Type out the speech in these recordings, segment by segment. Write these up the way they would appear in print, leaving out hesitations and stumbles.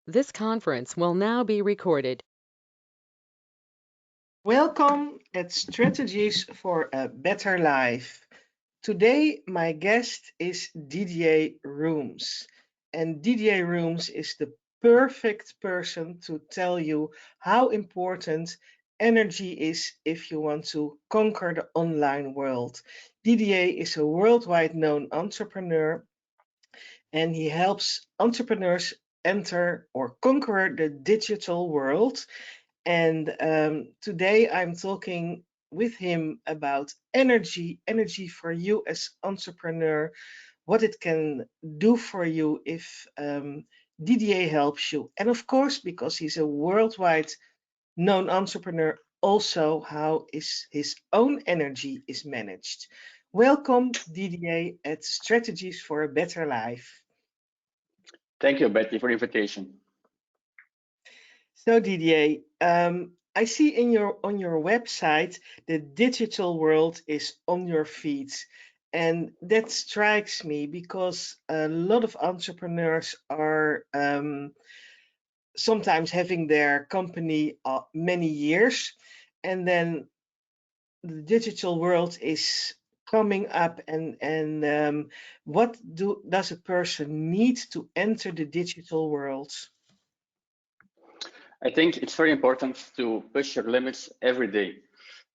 This conference will now be recorded. Welcome at Strategies for a Better Life. Today, my guest is Didier Rooms. And Didier Rooms is the perfect person to tell you how important energy is if you want to conquer the online world. Didier is a worldwide known entrepreneur and he helps entrepreneurs enter or conquer the digital world. And today I'm talking with him about energy for you as entrepreneur, what it can do for you if Didier helps you. And of course, because he's a worldwide known entrepreneur, also how is his own energy is managed. Welcome, Didier, at Strategies for a Better Life. Thank you, Betty, for the invitation. So Didier, I see on your website the digital world is on your feet, and that strikes me because a lot of entrepreneurs are sometimes having their company many years, and then the digital world is coming up, and what does a person need to enter the digital world? I think it's very important to push your limits every day.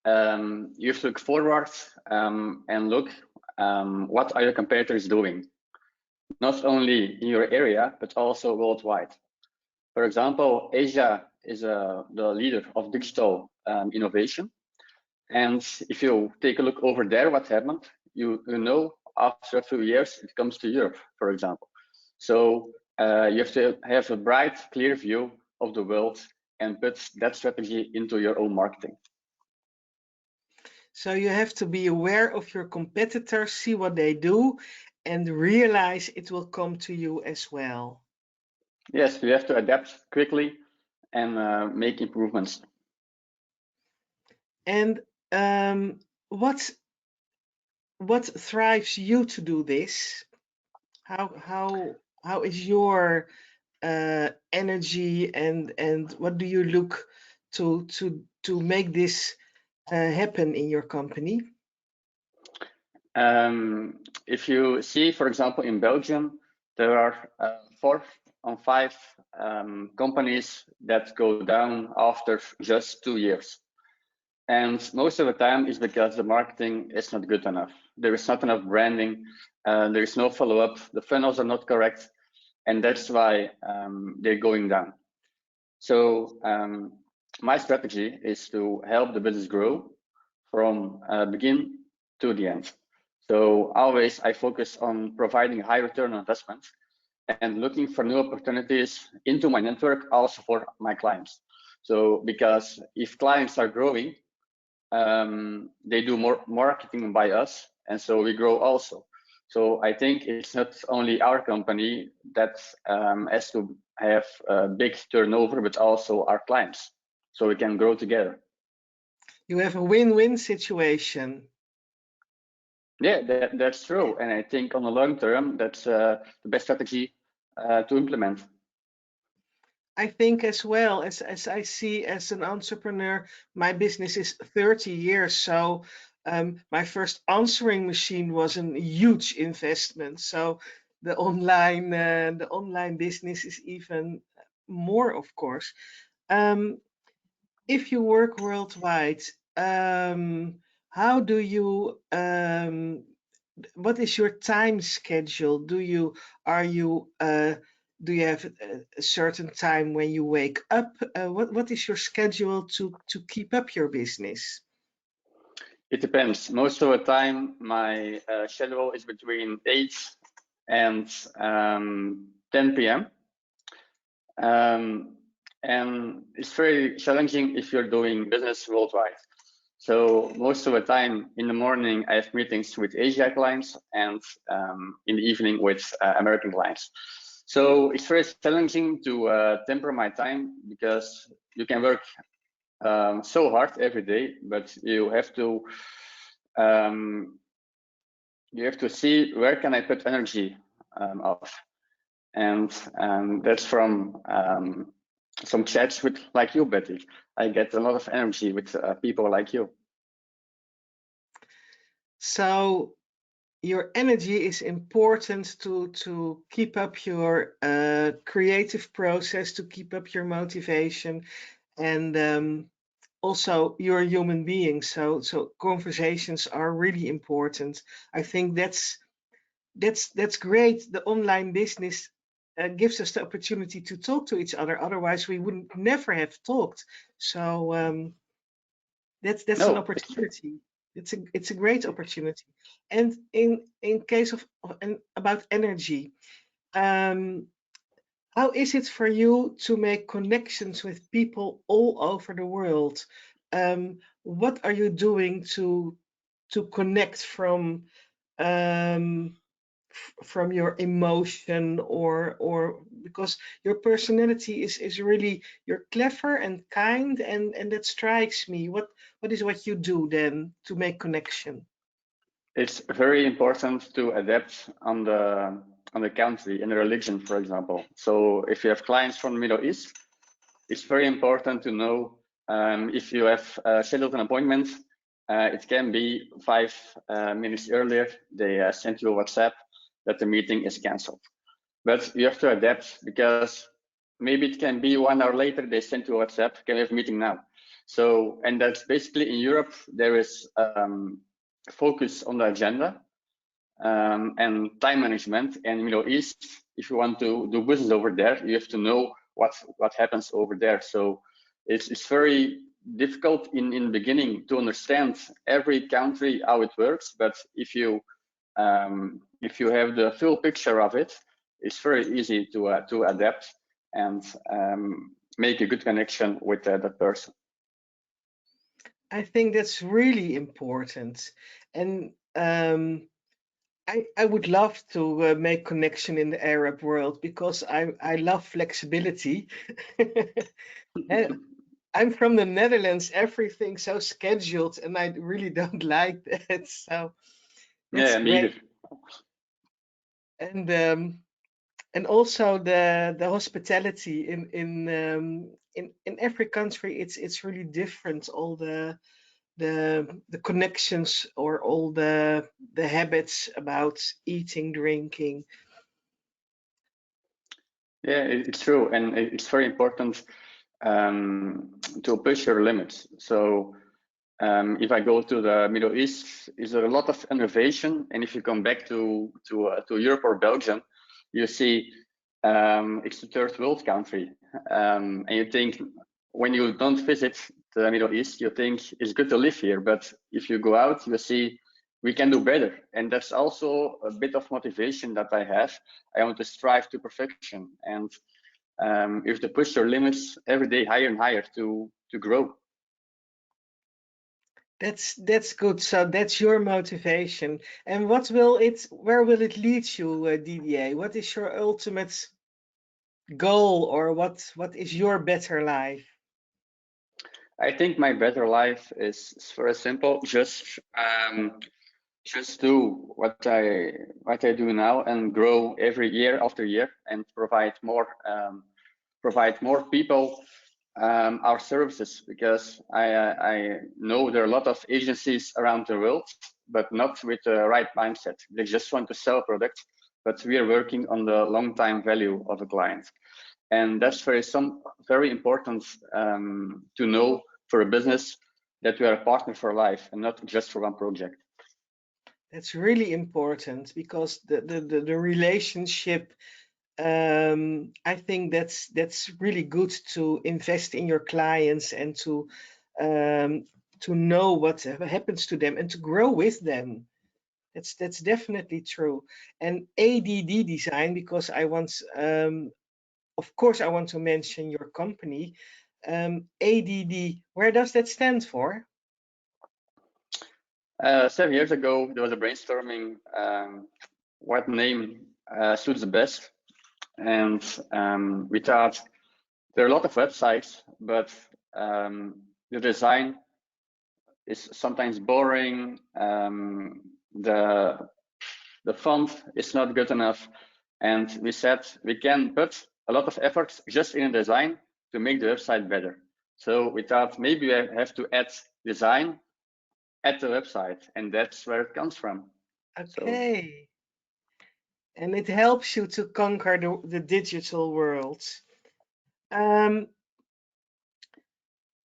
You have to look forward and look what are your competitors doing, not only in your area, but also worldwide. For example, Asia is the leader of digital innovation. And if you take a look over there, what happened, you know after a few years, it comes to Europe, for example. So you have to have a bright, clear view of the world and put that strategy into your own marketing. So you have to be aware of your competitors, see what they do, and realize it will come to you as well. Yes, you have to adapt quickly and make improvements. And what thrives you to do this? How is your energy and what do you look to make this happen in your company? If you see, for example, in Belgium, there are 4 on 5 companies that go down after just 2 years. And most of the time is because the marketing is not good enough. There is not enough branding, there is no follow-up, the funnels are not correct, and that's why they're going down. So my strategy is to help the business grow from begin to the end. So always I focus on providing high return on investment and looking for new opportunities into my network, also for my clients. So because if clients are growing, they do more marketing by us, and so we grow also. So I think it's not only our company that has to have a big turnover, but also our clients, so we can grow together. You have a win-win situation. Yeah, that's true, and I think on the long term, that's the best strategy to implement. I think as well as I see as an entrepreneur, my business is 30 years. So my first answering machine was a huge investment. So the online business is even more, of course. If you work worldwide, how do you what is your time schedule? Do you have a certain time when you wake up? What is your schedule to keep up your business? It depends. Most of the time, my schedule is between 8 and 10 p.m. And it's very challenging if you're doing business worldwide. So most of the time in the morning, I have meetings with Asia clients and in the evening with American clients. So it's very challenging to temper my time because you can work so hard every day, but you have to see where can I put energy off. and that's from some chats with like you, Betty. I get a lot of energy with people like you. So your energy is important to keep up your creative process, to keep up your motivation, and also you're a human being. So conversations are really important. I think that's great. The online business gives us the opportunity to talk to each other. Otherwise, we would never have talked. So that's an No, opportunity. It's a great opportunity. And in case of and about energy, um, how is it for you to make connections with people all over the world? What are you doing to connect um, from your emotion, or because your personality is really, you're clever and kind, and that strikes me. What is what you do then to make connection? it's very important to adapt on the country and the religion, for example. So if you have clients from the Middle East, it's very important to know if you have scheduled an appointment. It can be 5 minutes earlier. They send you a WhatsApp that the meeting is cancelled. But you have to adapt, because maybe it can be 1 hour later they send you a WhatsApp, can we have a meeting now? So, and that's basically in Europe, there is focus on the agenda and time management. And Middle East, if you want to do business over there, you have to know what happens over there. So it's very difficult in the beginning to understand every country how it works. But if you have the full picture of it, it's very easy to adapt and make a good connection with that person. I think that's really important, and I would love to make connection in the Arab world, because I love flexibility. And I'm from the Netherlands, everything's so scheduled, and I really don't like that. So that's Yeah, me great. either. And also the hospitality in every country, it's really different. All the connections, or all the habits about eating, drinking. Yeah, it's true, and it's very important to push your limits. So if I go to the Middle East, is there a lot of innovation? And if you come back to Europe or Belgium, you see it's the third world country, and you think, when you don't visit the Middle East, you think it's good to live here. But if you go out, you see we can do better, and that's also a bit of motivation that I have. I want to strive to perfection, and you have to push your limits every day higher and higher to grow. That's good. So that's your motivation. And where will it lead you, Didier? What is your ultimate goal, or what is your better life? I think my better life is very simple. Just do what I do now, and grow every year after year, and provide more people our services, because I know there are a lot of agencies around the world, but not with the right mindset. They just want to sell products, but we are working on the long time value of a client. And that's very important to know for a business, that we are a partner for life and not just for one project. That's really important, because the relationship, I think that's really good to invest in your clients, and to know what happens to them, and to grow with them. That's definitely true. And ADD design, because of course I want to mention your company. ADD, where does that stand for? 7 years ago, there was a brainstorming what name suits the best, and we thought there are a lot of websites, but the design is sometimes boring. The font is not good enough, And we said we can put a lot of effort just in design to make the website better. So we thought maybe we have to add design at the website, and that's where it comes from. Okay. And it helps you to conquer the digital world. Um,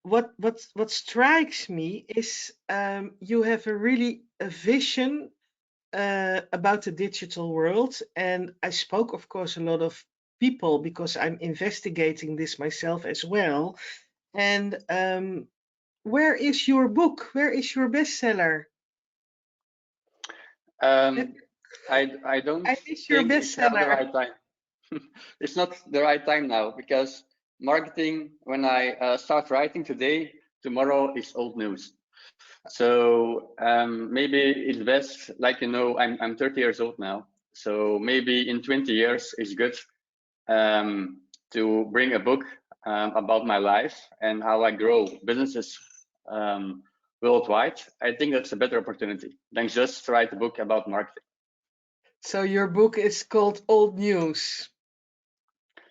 what strikes me is you have a vision about the digital world, and I spoke, of course, a lot of people because I'm investigating this myself as well. And where is your book? Where is your bestseller? I don't I miss your think it's now the bestseller. right time. It's not the right time now because marketing, when I start writing today, tomorrow is old news. So maybe it's best, like, you know, I'm 30 years old now. So maybe in 20 years it's good to bring a book about my life and how I grow businesses worldwide. I think that's a better opportunity than just write a book about marketing. So your book is called Old News.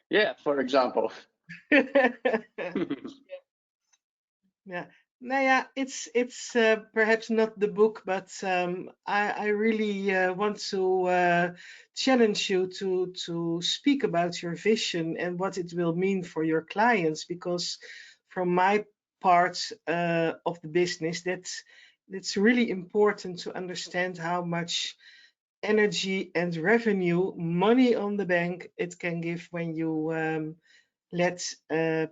Yeah, for example. Yeah. Nou ja, it's perhaps not the book, but I really want to challenge you to speak about your vision and what it will mean for your clients, because from my part of the business, that's really important to understand how much energy and revenue, money on the bank, it can give when you let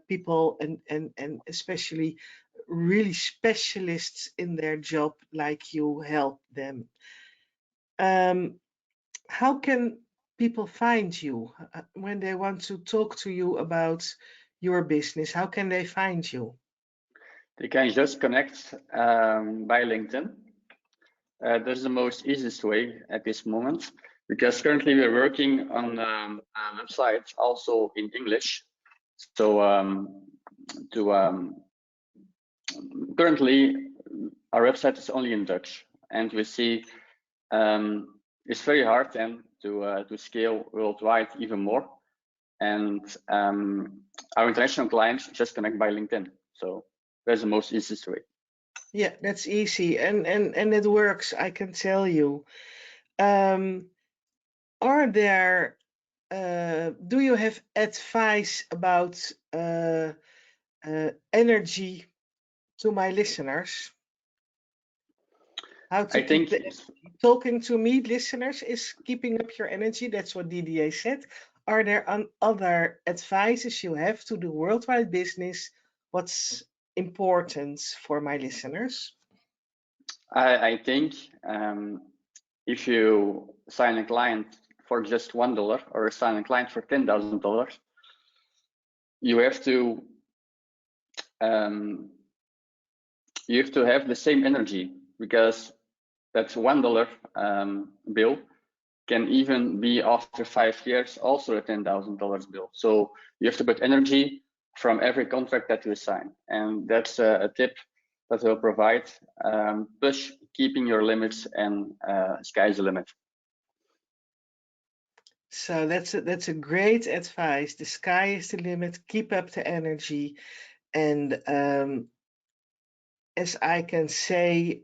people and especially really specialists in their job like you help them. How can people find you when they want to talk to you about your business? How can they find you? They can just connect by LinkedIn. That's the most easiest way at this moment, because currently we're working on a website also in English. So currently our website is only in Dutch, and we see it's very hard then to scale worldwide even more. And our international clients just connect by LinkedIn. So that's the most easiest way. Yeah, that's easy, and it works, I can tell you. Are there do you have advice about energy to my listeners? How to I keep think the talking to me, listeners, is keeping up your energy. That's what Didier said. Are there other advices you have to do worldwide business? What's important for my listeners? I think if you sign a client for just $1 or sign a client for $10,000, you have to have the same energy, because that $1 bill can even be after 5 years also a $10,000 bill. So you have to put energy from every contract that you sign, and that's a tip that will provide. Plus keeping your limits, and sky's the limit. So that's a great advice. The sky is the limit. Keep up the energy, and as I can say,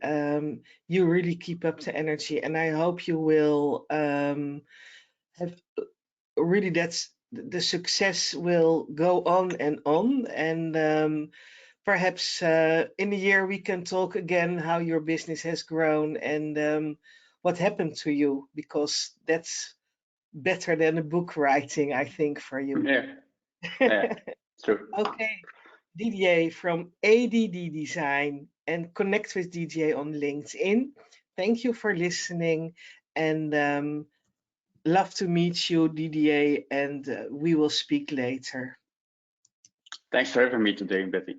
you really keep up the energy, and I hope you will have really that's the success will go on, and perhaps in a year we can talk again how your business has grown and what happened to you, because that's better than a book writing, I think, for you. Yeah, true. Okay, Didier from ADD Design, and connect with DJ on LinkedIn. Thank you for listening, and love to meet you, Didier, and we will speak later. Thanks for having me today, Betty.